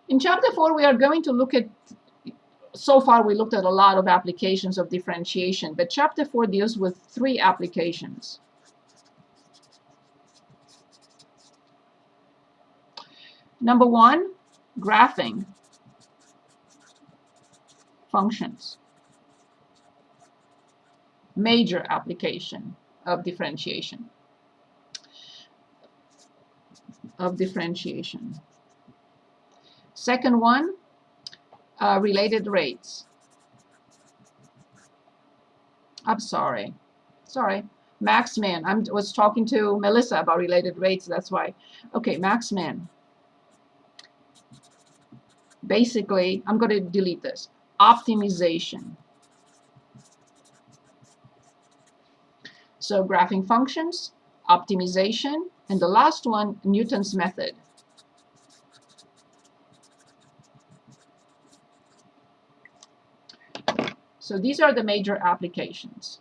In chapter 4, we are going to look at, so far we looked at a lot of applications of differentiation, but chapter 4 deals with 3 applications. Number 1, graphing functions. Major application of differentiation. Second one, related rates. I'm sorry, max min. I was talking to Melissa about related rates, that's why. Okay, max min. Basically, I'm going to delete this. Optimization. So graphing functions, optimization, and the last one, Newton's method. So these are the major applications.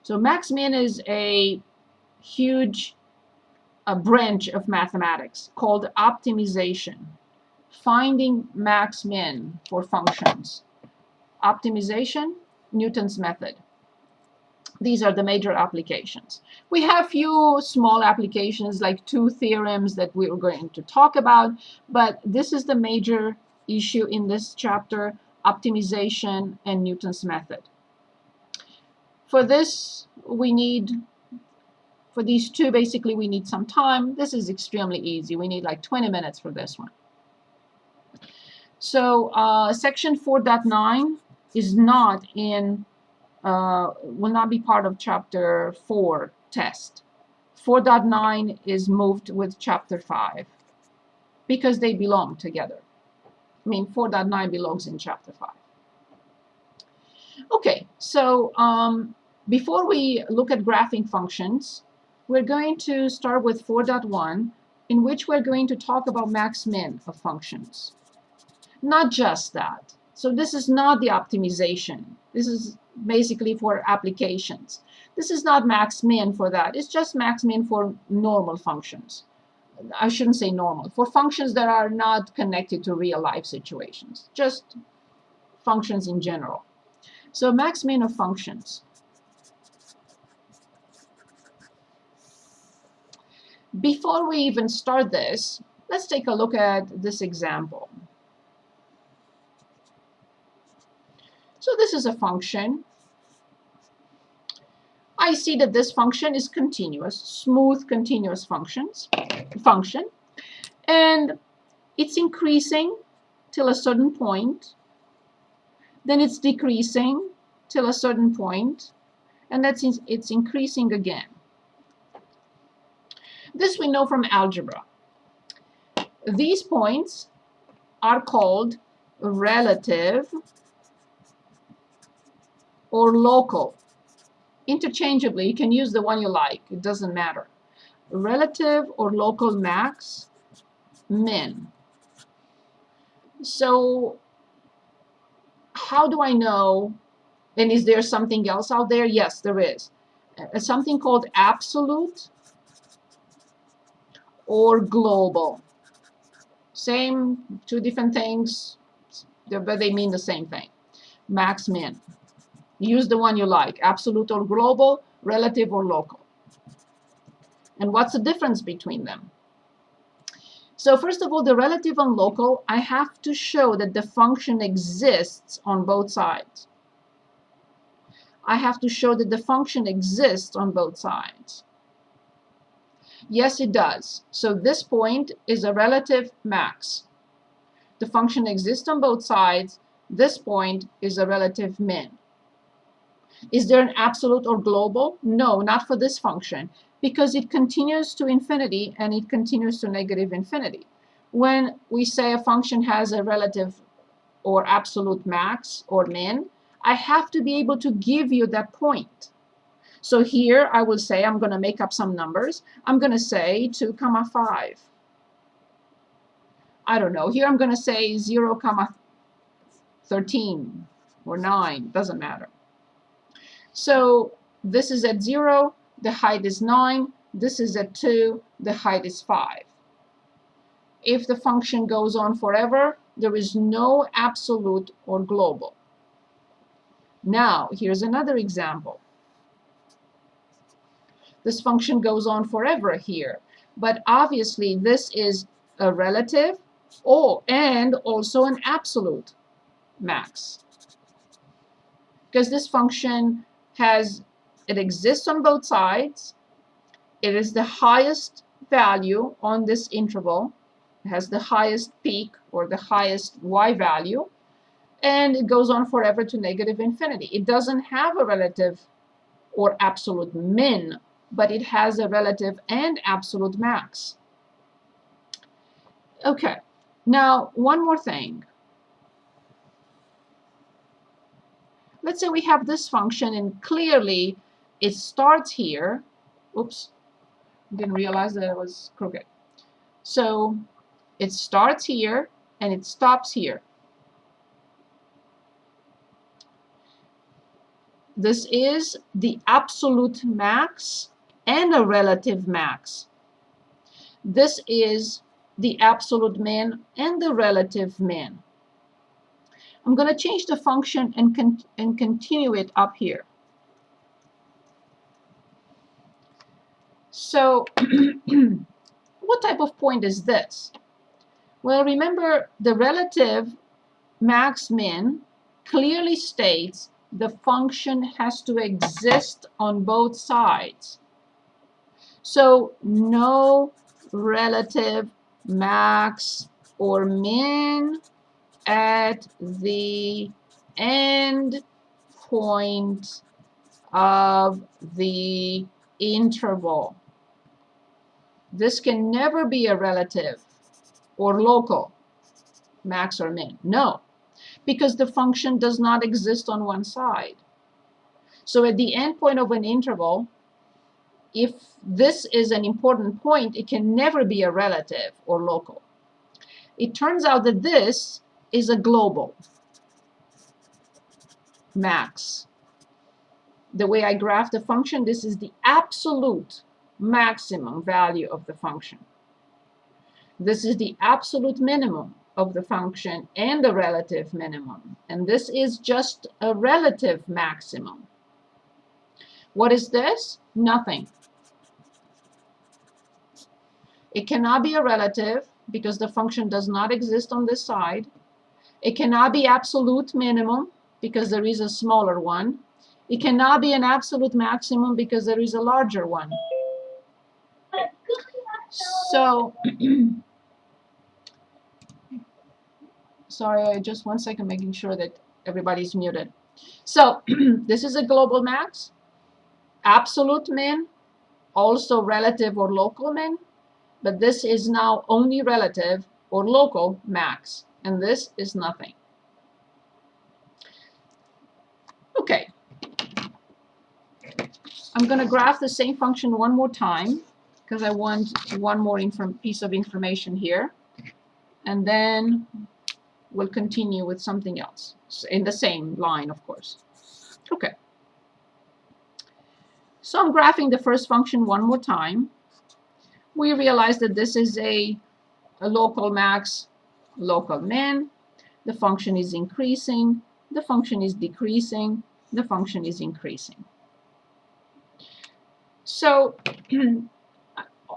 So max min is a huge branch of mathematics called optimization. Finding max min for functions. Optimization, Newton's method. These are the major applications. We have few small applications like 2 theorems that we are going to talk about, but this is the major issue in this chapter, optimization and Newton's method. For this, we need, for these 2, basically we need some time. This is extremely easy. We need like 20 minutes for this one. So section 4.9 is not in, will not be part of chapter 4 test. 4.9 is moved with chapter 5 because they belong together. I mean, 4.9 belongs in chapter 5. Okay, so before we look at graphing functions, we're going to start with 4.1, in which we're going to talk about max-min of functions. Not just that. So this is not the optimization. This is basically for applications. This is not max-min for that. It's just max-min for normal functions. I shouldn't say normal. For functions that are not connected to real-life situations. Just functions in general. So max-min of functions. Before we even start this, let's take a look at this example. So this is a function. I see that this function is continuous, smooth continuous function, and it's increasing till a certain point, then it's decreasing till a certain point, and it's increasing again. This we know from algebra. These points are called relative or local. Interchangeably, you can use the one you like, it doesn't matter. Relative or local max, min. So how do I know, and is there something else out there? Yes, there is. Something called absolute or global. Same, 2 different things, but they mean the same thing. Max, min. Use the one you like, absolute or global, relative or local. And what's the difference between them? So first of all, the relative and local, I have to show that the function exists on both sides. I have to show that the function exists on both sides. Yes, it does. So this point is a relative max. The function exists on both sides. This point is a relative min. Is there an absolute or global? No, not for this function, because it continues to infinity and it continues to negative infinity. When we say a function has a relative or absolute max or min, I have to be able to give you that point. So here I will say, I'm going to make up some numbers. I'm going to say 2, 5. I don't know. Here I'm going to say 0, 13 or 9. Doesn't matter. So this is at 0, the height is 9. This is at 2, the height is 5. if the function goes on forever, there is no absolute or global. Now, here's another example. This function goes on forever here, but obviously this is a relative and also an absolute max, because this function it exists on both sides. It is the highest value on this interval. It has the highest peak or the highest y value, and it goes on forever to negative infinity. It doesn't have a relative or absolute min, but it has a relative and absolute max. Okay, now one more thing. Let's say we have this function and clearly it starts here. Oops, didn't realize that it was crooked. So it starts here and it stops here. This is the absolute max and a relative max. This is the absolute min and the relative min. I'm going to change the function and continue it up here. So what type of point is this? Well, remember, the relative max min clearly states the function has to exist on both sides. So no relative max or min at the end point of the interval. This can never be a relative or local max or min. No, because the function does not exist on one side. So at the end point of an interval, if this is an important point, it can never be a relative or local. It turns out that this is a global max. The way I graph the function, this is the absolute maximum value of the function. This is the absolute minimum of the function and the relative minimum. And this is just a relative maximum. What is this? Nothing. It cannot be a relative because the function does not exist on this side. It cannot be absolute minimum because there is a smaller one. It cannot be an absolute maximum because there is a larger one. So, sorry, just 1 second, making sure that everybody's muted. So, this is a global max, absolute min, also relative or local min, but this is now only relative or local max, and this is nothing. Okay. I'm going to graph the same function one more time because I want one more piece of information here, and then we'll continue with something else in the same line, of course. Okay. So I'm graphing the first function one more time. We realize that this is a local max, local min. The function is increasing. The function is decreasing. The function is increasing. So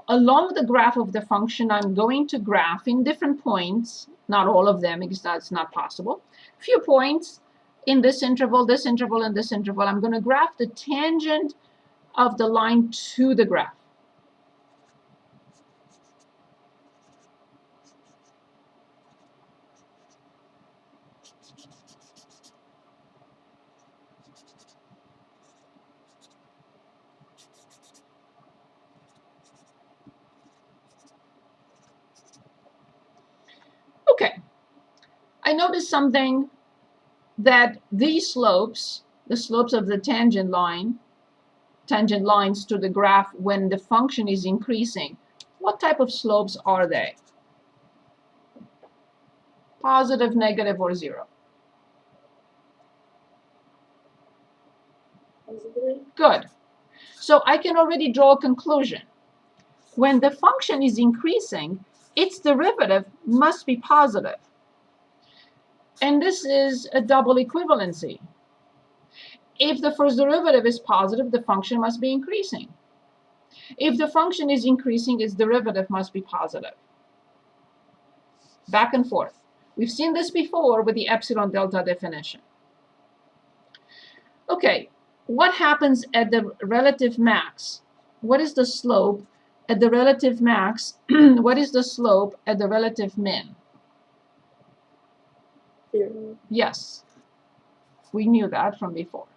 along the graph of the function, I'm going to graph in different points, not all of them because that's not possible, a few points in this interval, and this interval. I'm going to graph the tangent of the line to the graph. Okay, I noticed something, that these slopes, the slopes of the tangent lines to the graph when the function is increasing, what type of slopes are they? Positive, negative, or zero? Good. So I can already draw a conclusion. When the function is increasing, its derivative must be positive. And this is a double equivalency. If the first derivative is positive, the function must be increasing. If the function is increasing, its derivative must be positive. Back and forth. We've seen this before with the epsilon delta definition. Okay, what happens at the relative max? What is the slope at the relative max? What is the slope at the relative min? 0. Yes, we knew that from before.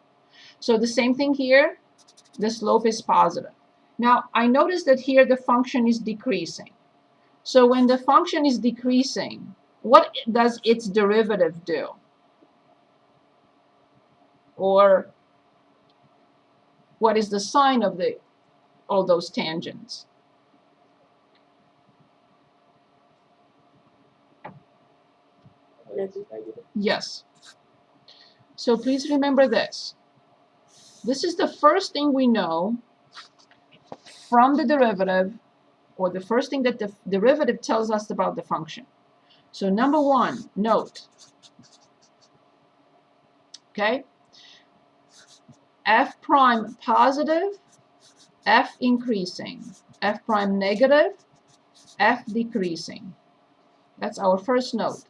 So the same thing here, the slope is positive. Now, I notice that here the function is decreasing. So when the function is decreasing, what does its derivative do? Or what is the sign of all those tangents? Yes. So please remember this. This is the first thing we know from the derivative, or the first thing that the derivative tells us about the function. So number one, note, okay, f prime positive, f increasing, f prime negative, f decreasing. That's our first note.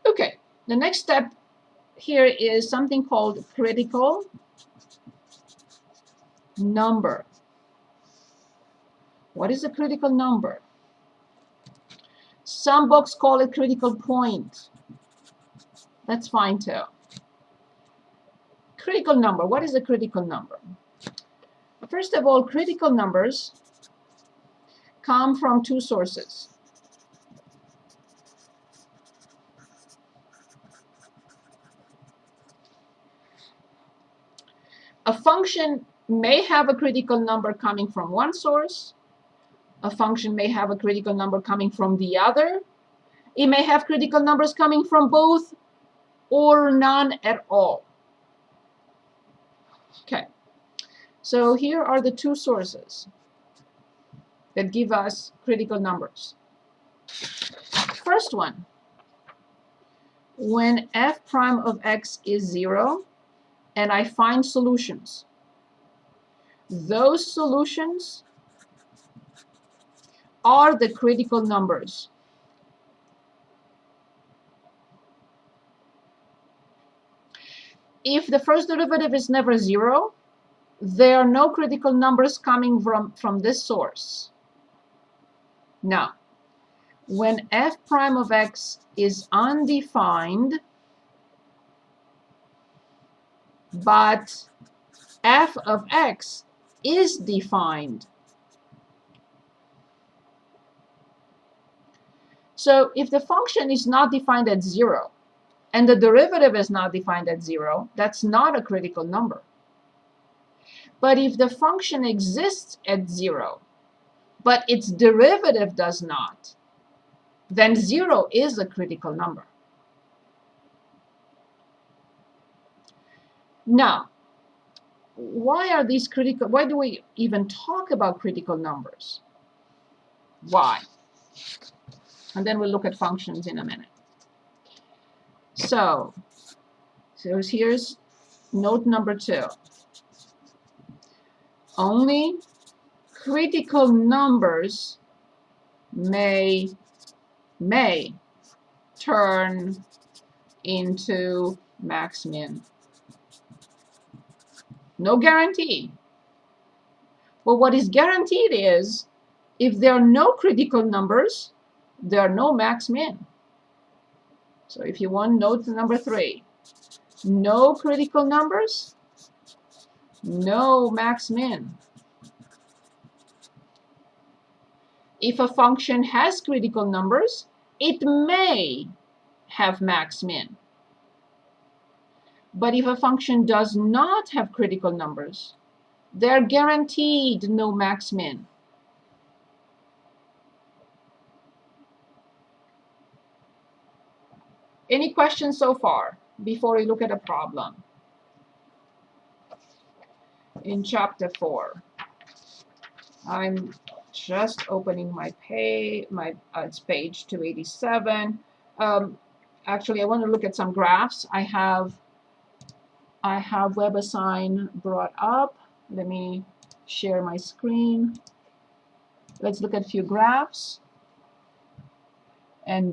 Okay, the next step here is something called critical number. What is a critical number? Some books call it critical point. That's fine too. Critical number. What is a critical number? First of all, critical numbers come from two sources. A function may have a critical number coming from one source. A function may have a critical number coming from the other. It may have critical numbers coming from both or none at all. Okay, so here are the two sources that give us critical numbers. First one, when f prime of x is 0 and I find solutions, those solutions are the critical numbers. If the first derivative is never 0, there are no critical numbers coming from this source. Now, when f prime of x is undefined, but f of x is defined. So if the function is not defined at 0, and the derivative is not defined at 0, that's not a critical number. But if the function exists at 0, but its derivative does not, then 0 is a critical number. Now, why do we even talk about critical numbers? Why? And then we'll look at functions in a minute. So here's note number 2. Only critical numbers may turn into max-min. No guarantee. But what is guaranteed is, if there are no critical numbers, there are no max-min. So if you want note number 3, no critical numbers, no max-min. If a function has critical numbers, it may have max-min. But if a function does not have critical numbers, they're guaranteed no max-min. Any questions so far before we look at a problem in chapter 4? I'm just opening my it's page 287. Actually, I want to look at some graphs. I have WebAssign brought up. Let me share my screen. Let's look at a few graphs. And